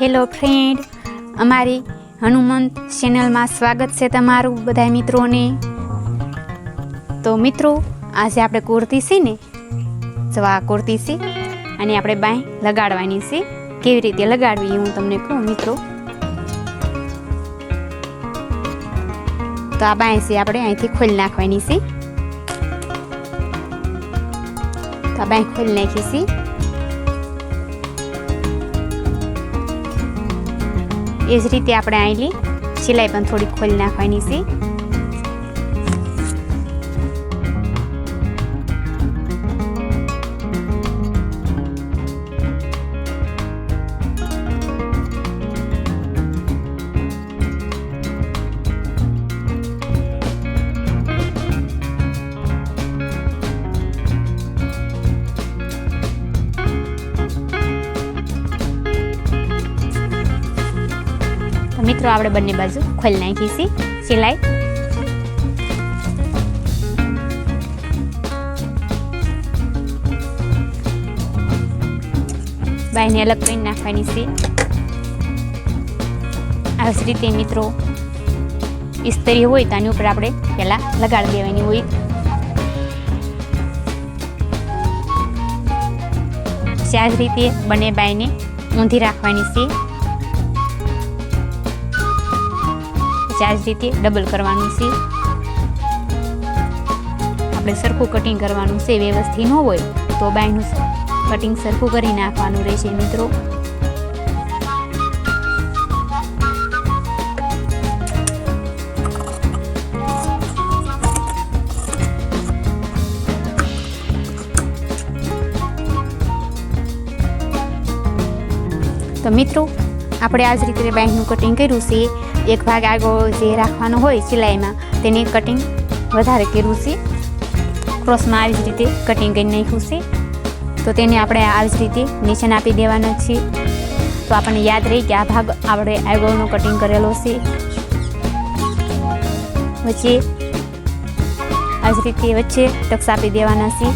Hello friend, અમારી હનુમંત ચેનલમાં સ્વાગત છે તમારું બધા મિત્રોને। તો મિત્રો, આજે આપણે કુર્તી છે ને, જો આ કુર્તી છે અને આપણે બાંય લગાડવાની છે। કેવી રીતે લગાડવી હું તમને કહું મિત્રો। તો આ બાંય છે આપણે અહીંથી ખોલી નાખવાની છે। તો આ બાંય ખોલી નાખી છે। એ જ રીતે આપણે અહીંની સિલાઈ પણ થોડી ખોલી નાખવાની છે। મિત્રો આપણે બંને બાજુ ખોલી નાખી છે સિલાઈ। બાયને અલગ કરી નાખવાની છે। આ જ રીતે મિત્રો ઇસ્ત્રી હોય તો આની ઉપર આપણે પહેલા લગાડી દેવાની હોય। આ જ રીતે બંને બાયને ઊંધી રાખવાની છે। આ જ રીતે ડબલ કરવાનું છે। આપણે સરખું કટિંગ કરવાનું છે। વ્યવસ્થિત ન હોય તો બાયનું કટિંગ સરખું કરી નાખવાનું રહેશે મિત્રો। તો મિત્રો આપણે આ જ રીતે બાયનું કટિંગ કર્યું છે। એક ભાગ આગળ જે રાખવાનો હોય સિલાઈમાં તેને કટિંગ વધારે કર્યું છે। ક્રોસમાં આવી જ રીતે કટિંગ કરી નાખ્યું છે। તો તેને આપણે આવી જ રીતે નીચે આપી દેવાના છે। તો આપણને યાદ રહી કે આ ભાગ આપણે આગળનો કટિંગ કરેલો છે। વચ્ચે આ જ રીતે વચ્ચે ટક્સ આપી દેવાના છે।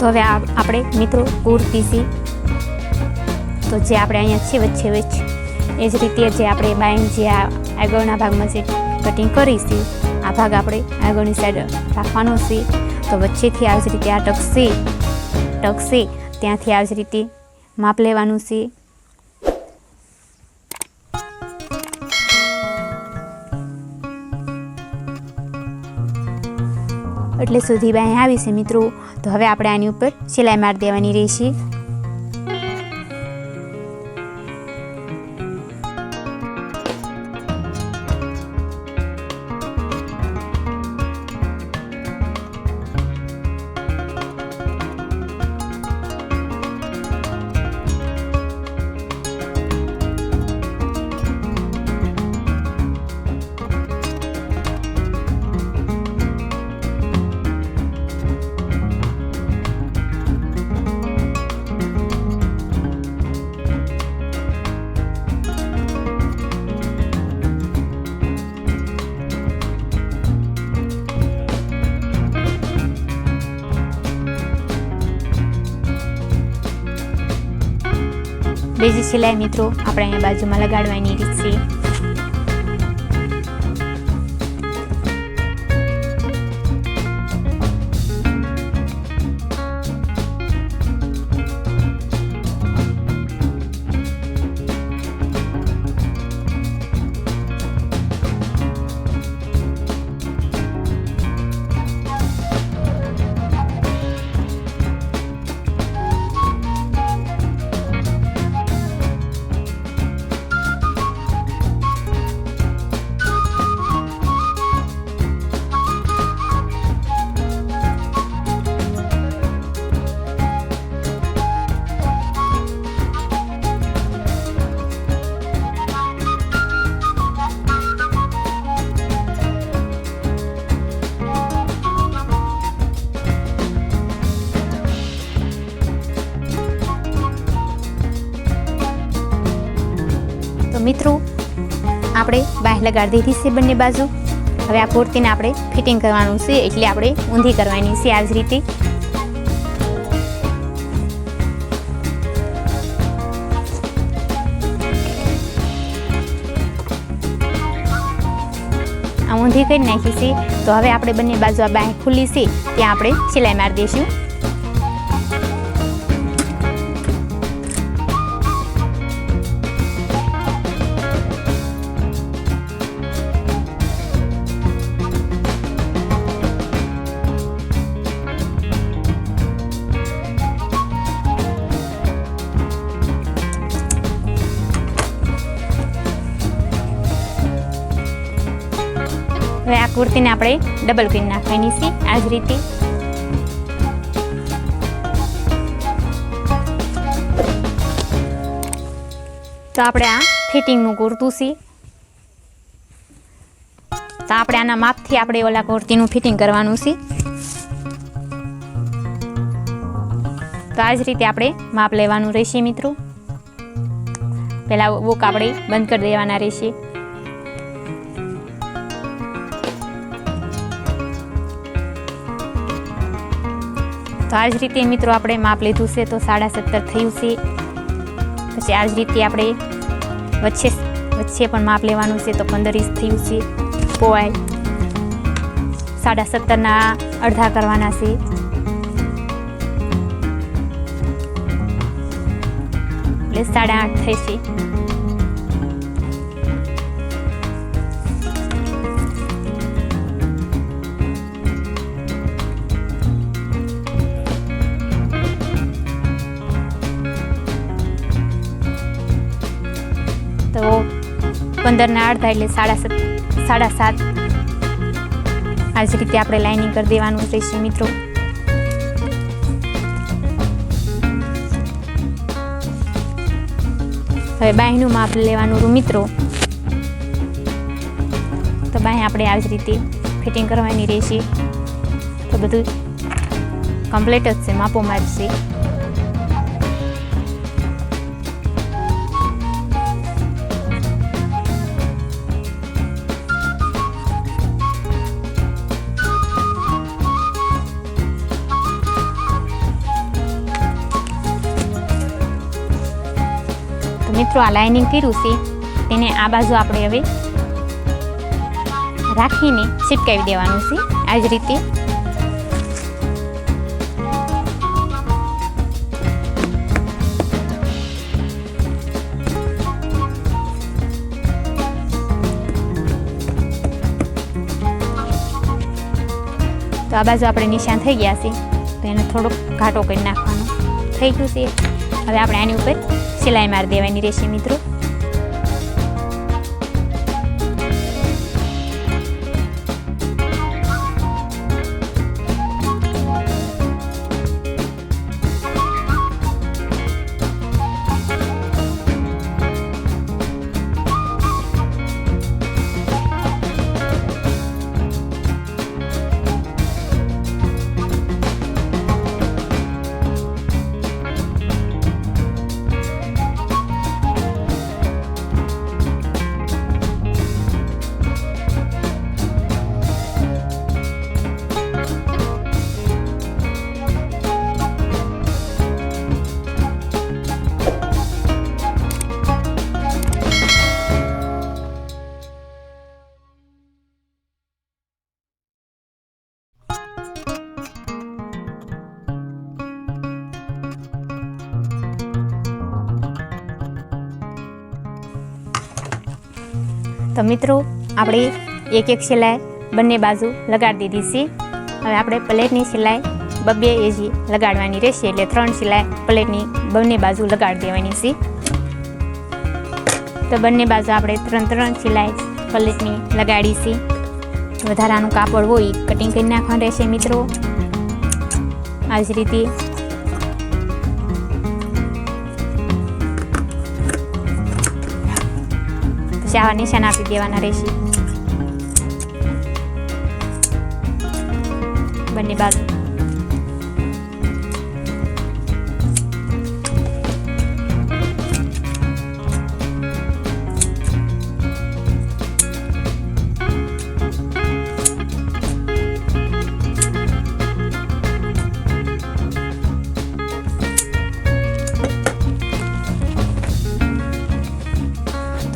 તો હવે આપણે મિત્રો કુર્તી છે તો જે આપણે અહીંયા છે વચ્ચે એ જ રીતે જે આપણે બાય જે આગળના ભાગમાં જે કટિંગ કરી છે આ ભાગ આપણે આગળની સાઈડ રાખવાનો છે। તો વચ્ચેથી આવી જ રીતે આ ટક છે ત્યાંથી આવી જ રીતે માપ લેવાનું છે। એટલે સુધી બાય આવી છે મિત્રો। તો હવે આપણે આની ઉપર સિલાઈ મારી દેવાની રહેશે। બીજી સિલાઈ મિત્રો આપણે અહીંયા બાજુમાં લગાડવાની રીત છે। મિત્રો આપણે બાંહ લગાડી દીધી છે બંને બાજુ. હવે આ કુર્તીને આપણે ફિટિંગ કરવાનું છે, એટલે આપણે ઊંધી કરવાની છે આ જ રીતે. આ ઊંધી કરી નાખી છે. તો હવે આપણે બંને બાજુ આ બાંહ ખુલ્લી છે ત્યાં આપણે સિલાઈ મારી દઈશું. હવે આ કુર્તીને આપણે ડબલ કરી નાખવાની છે આ જ રીતે. તો આપણે આ ફિટિંગનું કુર્તું છે. તો આપણે આના માપથી આપણે ઓલા કુર્તીનું ફિટિંગ કરવાનું છે. તો આ જ રીતે આપણે માપ લેવાનું રહેશે મિત્રો. પહેલા બુક આપણે બંધ કરી દેવાના રહેશે. તો આ જ રીતે મિત્રો આપણે માપ લીધું છે. તો 17.5 થયું છે. પછી આ જ રીતે આપણે વચ્ચે પણ માપ લેવાનું છે. તો 15 ઇંચ થયું છે. પહોળાઈ 17.5 અડધા કરવાના છે. એટલે 8.5 થશે. તો 15 અડધા એટલે 7.5. આ જ રીતે આપણે લાઇનિંગ કરી દેવાનું રહેશે મિત્રો. હવે બાંયનું માપ લેવાનું મિત્રો. તો બાંય આપણે આ જ રીતે ફિટિંગ કરવાની રહેશે. તો બધું કમ્પ્લીટ જ છે, માપો માપ છે. મિત્રો આ લાઇનિંગ કર્યું છે તેને આ બાજુ આપણે હવે રાખીને ચિપકાવી દેવાનું છે આ જ રીતે. તો આ બાજુ આપણે નિશાન થઈ ગયા છે. તો એને થોડોક ઘાટો કરી નાખવાનો થઈ ગયું છે. હવે આપણે આની ઉપર સિલાઈ મારી દેવાની રહેશે મિત્રો. તો મિત્રો આપણે એક સિલાઈ બંને બાજુ લગાડી દીધી છે. હવે આપણે પ્લેટની સિલાઈ 2 એજી લગાડવાની રહેશે. એટલે 3 સિલાઈ પ્લેટની બંને બાજુ લગાડી દેવાની છે. તો બંને બાજુ આપણે 3 સિલાઈ પ્લેટની લગાડી છે. વધારાનું કાપડ હોય કટિંગ કરી નાખવાનું રહેશે મિત્રો આ જ રીતે. પછી આવા નિશાન આપી દેવાના રહેશે બંને બાજુ.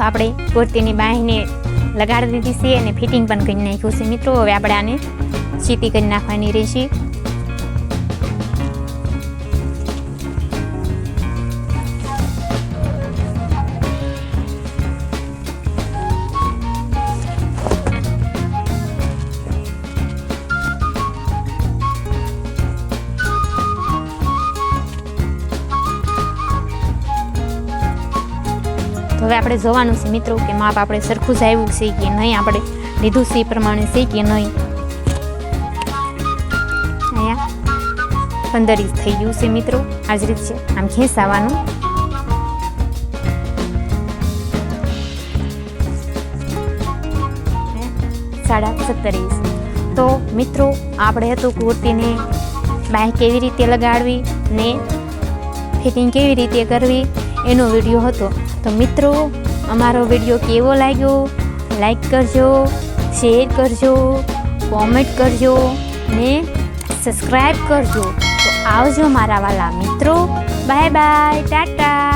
તો આપણે કુર્તીની બાંયને લગાડી દીધી છે અને ફિટિંગ પણ કરી નાખ્યું છે મિત્રો. હવે આપણે આને સીટી કરી નાખવાની રહેશે. તો હવે આપણે જોવાનું છે મિત્રો કે માપ આપણે સરખું જ આવ્યું છે કે નહીં, આપણે લીધું છે એ પ્રમાણે છે કે નહીં. અહીંયા 15 ઇંચ થઈ ગયું છે મિત્રો. આ જ રીત છે, આમ ખેંચાવાનું. સાડા 17 ઇંચ. તો મિત્રો આપણે હતું કુર્તીને બાંય કેવી રીતે લગાડવી ને ફિટિંગ કેવી રીતે કરવી એનો વિડીયો હતો. તો મિત્રો અમારો વિડીયો કેવો લાગ્યો, લાઈક કરજો, શેર કરજો, કોમેન્ટ કરજો ને સબસ્ક્રાઈબ કરજો. તો આવજો મારા વાલા મિત્રો. Bye bye, Tata.